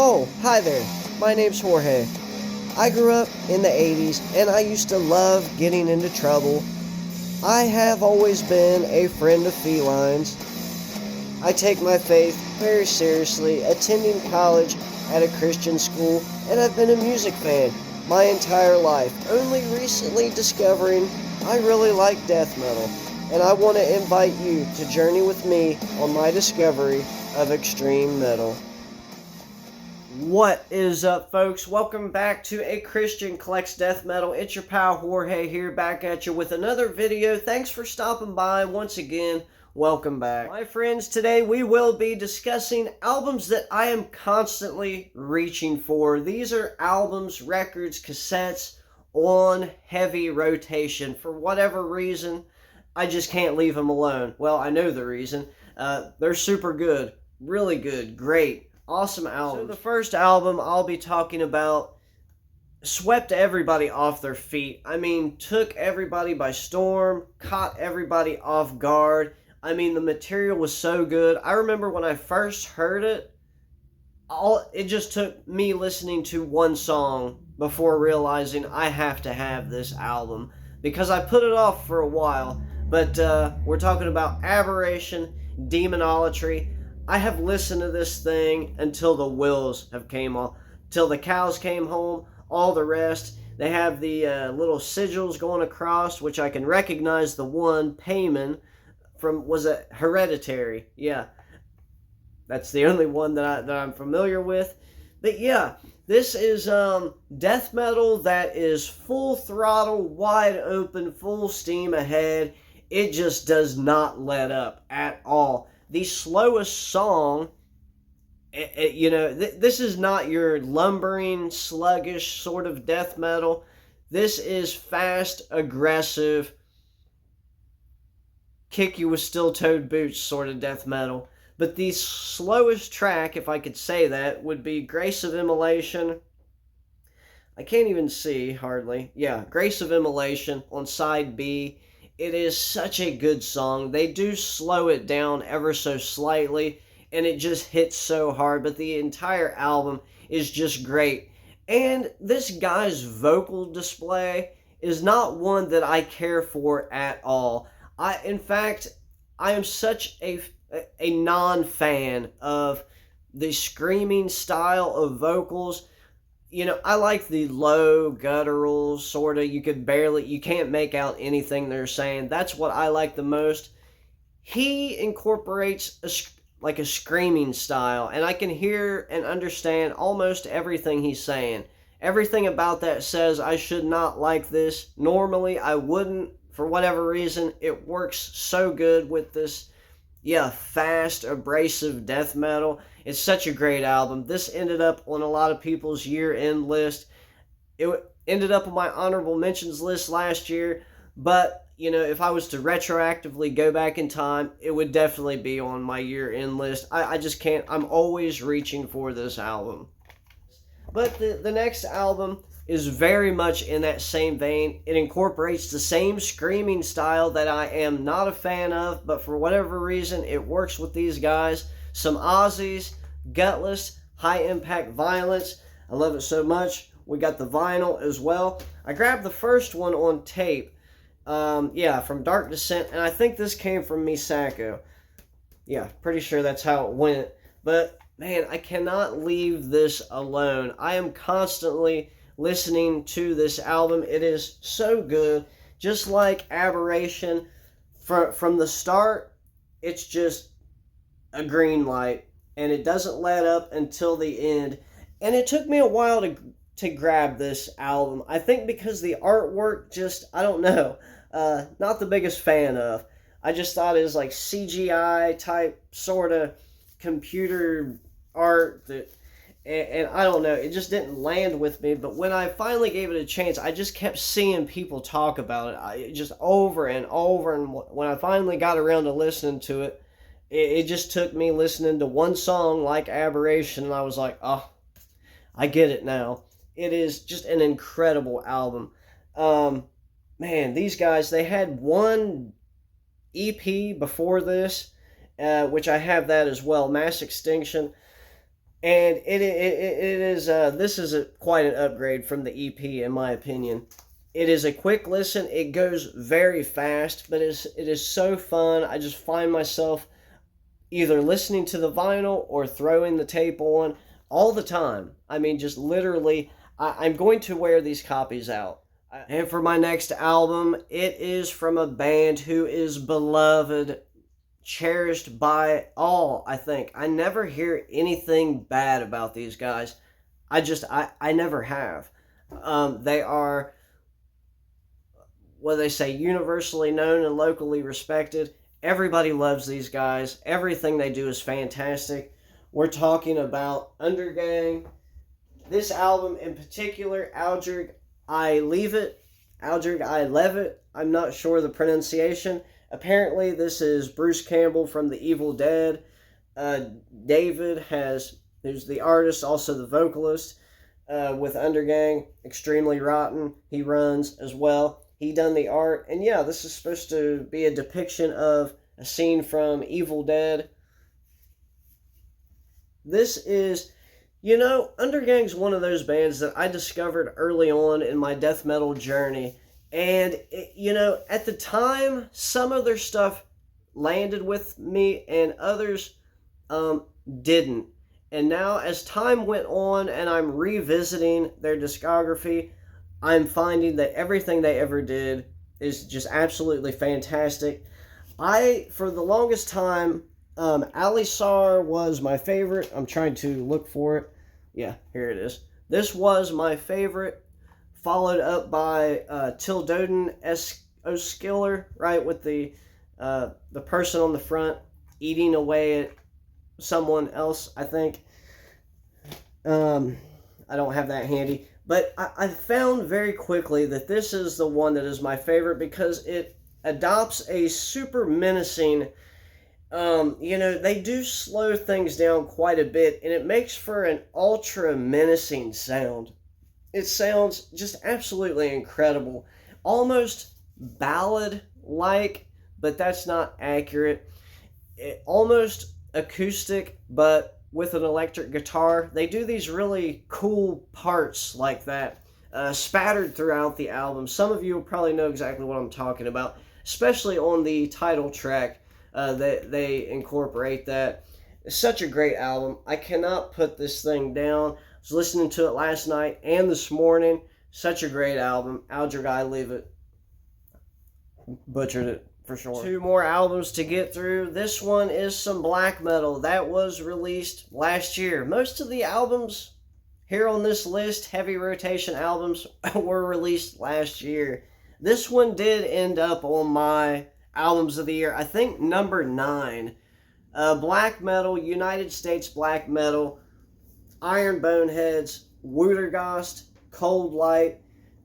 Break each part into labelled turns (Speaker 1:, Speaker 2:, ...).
Speaker 1: Oh, hi there. My name's Jorge. I grew up in the 80s and I used to love getting into trouble. I have always been a friend of felines. I take my faith very seriously, attending college at a Christian school, and I've been a music fan my entire life, only recently discovering I really like death metal. And I want to invite you to journey with me on my discovery of extreme metal. What is up, folks? Welcome back to A Christian Collects Death Metal. It's your pal Jorge here, back at you with another video. Thanks for stopping by once again. Welcome back. My friends, today we will be discussing albums that I am constantly reaching for. These are albums, records, cassettes on heavy rotation. For whatever reason, I just can't leave them alone. Well, I know the reason. They're super good, really good, great. Awesome album. So the first album I'll be talking about swept everybody off their feet. I mean, took everybody by storm, caught everybody off guard. I mean, the material was so good. I remember when I first heard it, it just took me listening to one song before realizing I have to have this album, because I put it off for a while. But we're talking about Aberration, Demonolatry. I have listened to this thing until the wheels have came off, till the cows came home, all the rest. They have the little sigils going across, which I can recognize the one, Payman, from, was it Hereditary? Yeah, that's the only one that I'm familiar with. But yeah, this is death metal that is full throttle, wide open, full steam ahead. It just does not let up at all. The slowest song, this is not your lumbering, sluggish sort of death metal. This is fast, aggressive, kick you with steel-toed boots sort of death metal. But the slowest track, if I could say that, would be Grace of Immolation. I can't even see, hardly. Yeah, Grace of Immolation on side B. It is such a good song. They do slow it down ever so slightly, and it just hits so hard, but the entire album is just great. And this guy's vocal display is not one that I care for at all. In fact, I am such a non-fan of the screaming style of vocals. You know, I like the low, guttural, sort of, you can't make out anything they're saying. That's what I like the most. He incorporates a screaming style, and I can hear and understand almost everything he's saying. Everything about that says I should not like this. Normally, I wouldn't. For whatever reason, it works so good with this, fast, abrasive death metal. It's such a great album. This ended up on a lot of people's year-end list. It ended up on my honorable mentions list last year, but, if I was to retroactively go back in time, it would definitely be on my year-end list. I just can't. I'm always reaching for this album. But the next album is very much in that same vein. It incorporates the same screaming style that I am not a fan of, but for whatever reason, it works with these guys. Some Aussies, Gutless, High Impact Violence. I love it so much. We got the vinyl as well. I grabbed the first one on tape. From Dark Descent, and I think this came from Misako. Yeah, pretty sure that's how it went. But, man, I cannot leave this alone. I am constantly listening to this album. It is so good. Just like Aberration, from the start, it's just a green light, and it doesn't let up until the end. And it took me a while to grab this album. I think because the artwork just, I don't know, not the biggest fan of. I just thought it was like CGI type sort of computer art that, and I don't know, it just didn't land with me. But when I finally gave it a chance, I just kept seeing people talk about it, just over and over. And when I finally got around to listening to it, it just took me listening to one song like Aberration, and I was like, oh, I get it now. It is just an incredible album. Man, these guys, they had one EP before this, which I have that as well, Mass Extinction. And it is this is quite an upgrade from the EP in my opinion. It is a quick listen. It goes very fast, but it is so fun. I just find myself either listening to the vinyl or throwing the tape on all the time. I mean, just literally, I'm going to wear these copies out. And for my next album, it is from a band who is beloved, cherished by all, I think. I never hear anything bad about these guys. I never have. They are, what they say, universally known and locally respected. Everybody loves these guys. Everything they do is fantastic. We're talking about Undergang. This album in particular, Aldrig I Livet. Aldrig I Livet. I'm not sure the pronunciation. Apparently, this is Bruce Campbell from The Evil Dead. David who's the artist, also the vocalist with Undergang. Extremely Rotten. He runs as well. He done the art, and yeah, this is supposed to be a depiction of a scene from Evil Dead. This is, Undergang's one of those bands that I discovered early on in my death metal journey, and at the time, some of their stuff landed with me, and others didn't. And now, as time went on, and I'm revisiting their discography, I'm finding that everything they ever did is just absolutely fantastic. For the longest time, Alisar was my favorite. I'm trying to look for it. Yeah, here it is. This was my favorite, followed up by Tildoden Oskiller, right, with the person on the front eating away at someone else, I think. I don't have that handy. But I found very quickly that this is the one that is my favorite because it adopts a super menacing, they do slow things down quite a bit, and it makes for an ultra menacing sound. It sounds just absolutely incredible. Almost ballad-like, but that's not accurate. Almost acoustic, but with an electric guitar. They do these really cool parts like that, spattered throughout the album. Some of you will probably know exactly what I'm talking about, especially on the title track. They incorporate that. It's such a great album. I cannot put this thing down. I was listening to it last night and this morning. Such a great album. Aldrig I Livet. Butchered it. For sure. 2 more albums to get through. This one is some black metal that was released last year. Most of the albums here on this list, heavy rotation albums, were released last year. This one did end up on my albums of the year. I think number 9. Black metal, United States black metal, Iron Boneheads, Wooterst, Cold Light.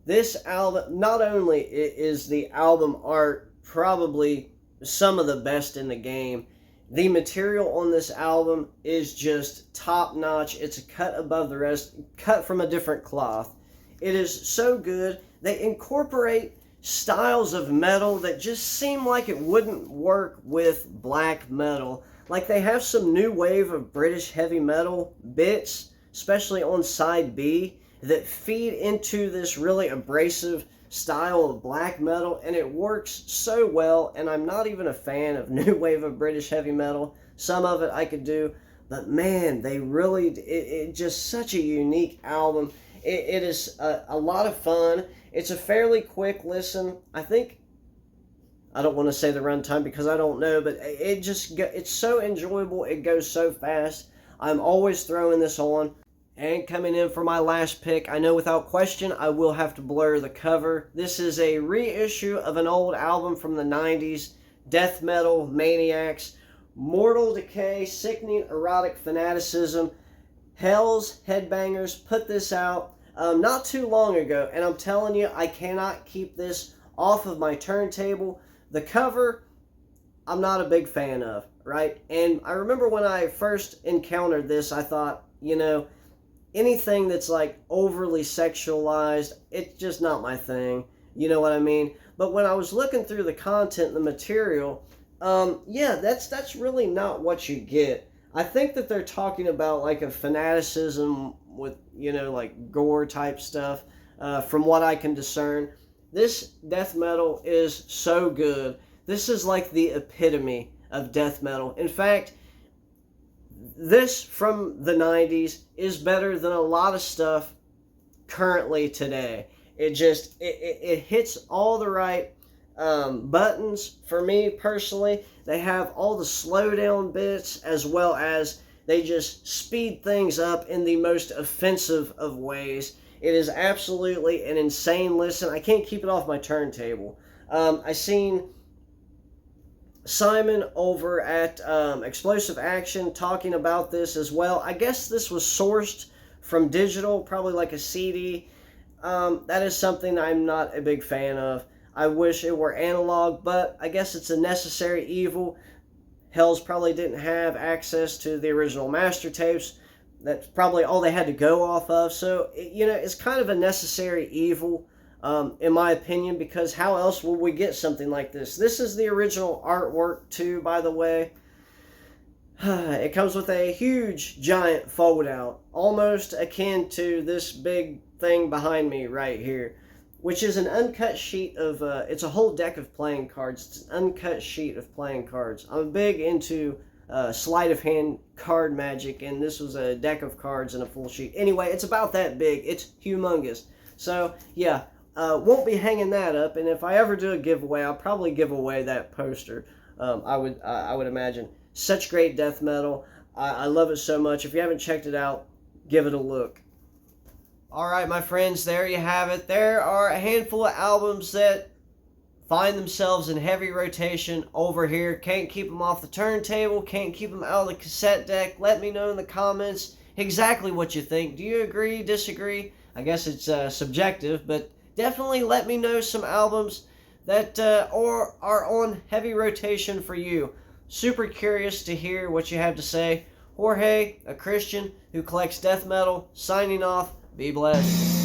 Speaker 1: This album, not only is the album art probably some of the best in the game, the material on this album is just top notch. It's a cut above the rest, cut from a different cloth. It is so good. They incorporate styles of metal that just seem like it wouldn't work with black metal. Like they have some new wave of British heavy metal bits, especially on side B, that feed into this really abrasive style of black metal, and it works so well. And I'm not even a fan of new wave of British heavy metal. Some of it I could do, but man, they really, it just such a unique album. It is a lot of fun. It's a fairly quick listen. I think, I don't want to say the runtime because I don't know, but it's so enjoyable. It goes so fast. I'm always throwing this on. And coming in for my last pick, I know without question I will have to blur the cover. This is a reissue of an old album from the 90s, Death Metal Maniacs, Mortal Decay, Sickening, Erotic, Fanaticism. Hell's Headbangers put this out not too long ago, and I'm telling you, I cannot keep this off of my turntable. The cover, I'm not a big fan of, right? And I remember when I first encountered this, I thought, anything that's like overly sexualized, it's just not my thing. You know what I mean? But when I was looking through the content, the material, that's really not what you get. I think that they're talking about like a fanaticism with, like gore type stuff, from what I can discern. This death metal is so good. This is like the epitome of death metal. In fact, this from the 90s is better than a lot of stuff currently today. It hits all the right buttons for me personally. They have all the slowdown bits, as well as they just speed things up in the most offensive of ways. It is absolutely an insane listen. I can't keep it off my turntable. I seen Simon over at Explosive Action talking about this as well. I guess this was sourced from digital, probably like a CD. That is something I'm not a big fan of. I wish it were analog, but I guess it's a necessary evil. Hells probably didn't have access to the original master tapes. That's probably all they had to go off of. So, it's kind of a necessary evil, in my opinion, because how else will we get something like this? This is the original artwork, too, by the way. It comes with a huge, giant fold-out, almost akin to this big thing behind me right here, which is an uncut sheet of, it's a whole deck of playing cards. It's an uncut sheet of playing cards. I'm big into sleight of hand card magic, and this was a deck of cards and a full sheet. Anyway, it's about that big. It's humongous. So, yeah, won't be hanging that up, and if I ever do a giveaway, I'll probably give away that poster, I would imagine. Such great death metal. I love it so much. If you haven't checked it out, give it a look. Alright, my friends, there you have it. There are a handful of albums that find themselves in heavy rotation over here. Can't keep them off the turntable, can't keep them out of the cassette deck. Let me know in the comments exactly what you think. Do you agree, disagree? I guess it's subjective, but definitely let me know some albums that are on heavy rotation for you. Super curious to hear what you have to say. Jorge, a Christian who collects death metal, signing off. Be blessed.